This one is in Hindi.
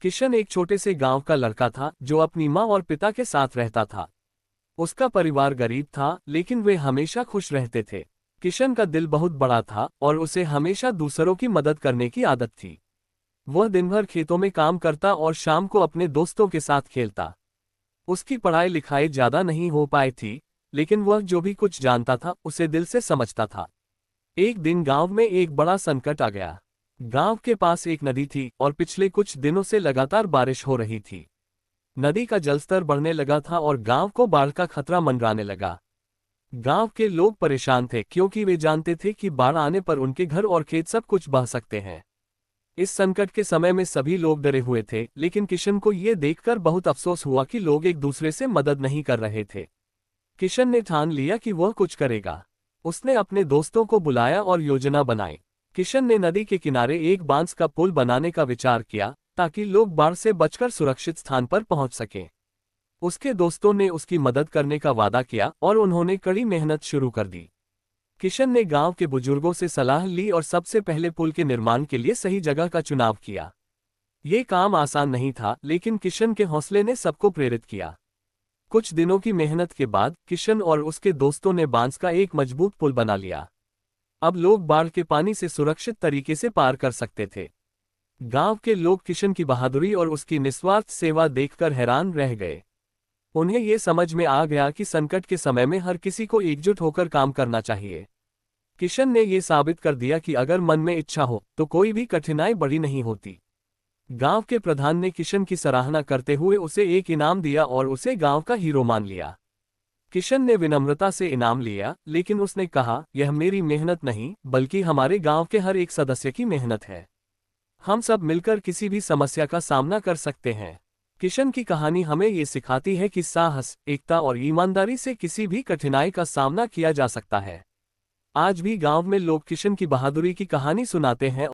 किशन एक छोटे से गांव का लड़का था जो अपनी माँ और पिता के साथ रहता था। उसका परिवार गरीब था, लेकिन वे हमेशा खुश रहते थे। किशन का दिल बहुत बड़ा था और उसे हमेशा दूसरों की मदद करने की आदत थी। वह दिन भर खेतों में काम करता और शाम को अपने दोस्तों के साथ खेलता। उसकी पढ़ाई लिखाई ज्यादा नहीं हो पाई थी, लेकिन वह जो भी कुछ जानता था उसे दिल से समझता था। एक दिन गांव में एक बड़ा संकट आ गया। गांव के पास एक नदी थी और पिछले कुछ दिनों से लगातार बारिश हो रही थी। नदी का जलस्तर बढ़ने लगा था और गांव को बाढ़ का खतरा मंडराने लगा। गांव के लोग परेशान थे क्योंकि वे जानते थे कि बाढ़ आने पर उनके घर और खेत सब कुछ बह सकते हैं। इस संकट के समय में सभी लोग डरे हुए थे, लेकिन किशन को यह देखकर बहुत अफसोस हुआ कि लोग एक दूसरे से मदद नहीं कर रहे थे। किशन ने ठान लिया कि वह कुछ करेगा। उसने अपने दोस्तों को बुलाया और योजना बनाई। किशन ने नदी के किनारे एक बांस का पुल बनाने का विचार किया ताकि लोग बाढ़ से बचकर सुरक्षित स्थान पर पहुंच सकें। उसके दोस्तों ने उसकी मदद करने का वादा किया और उन्होंने कड़ी मेहनत शुरू कर दी। किशन ने गांव के बुजुर्गों से सलाह ली और सबसे पहले पुल के निर्माण के लिए सही जगह का चुनाव किया। ये काम आसान नहीं था, लेकिन किशन के हौसले ने सबको प्रेरित किया। कुछ दिनों की मेहनत के बाद किशन और उसके दोस्तों ने बांस का एक मजबूत पुल बना लिया। अब लोग बाढ़ के पानी से सुरक्षित तरीके से पार कर सकते थे। गांव के लोग किशन की बहादुरी और उसकी निस्वार्थ सेवा देखकर हैरान रह गए। उन्हें ये समझ में आ गया कि संकट के समय में हर किसी को एकजुट होकर काम करना चाहिए। किशन ने ये साबित कर दिया कि अगर मन में इच्छा हो तो कोई भी कठिनाई बड़ी नहीं होती। गांव के प्रधान ने किशन की सराहना करते हुए उसे एक इनाम दिया और उसे गांव का हीरो मान लिया। किशन ने विनम्रता से इनाम लिया, लेकिन उसने कहा, यह मेरी मेहनत नहीं बल्कि हमारे गांव के हर एक सदस्य की मेहनत है। हम सब मिलकर किसी भी समस्या का सामना कर सकते हैं। किशन की कहानी हमें ये सिखाती है कि साहस, एकता और ईमानदारी से किसी भी कठिनाई का सामना किया जा सकता है। आज भी गांव में लोग किशन की बहादुरी की कहानी सुनाते हैं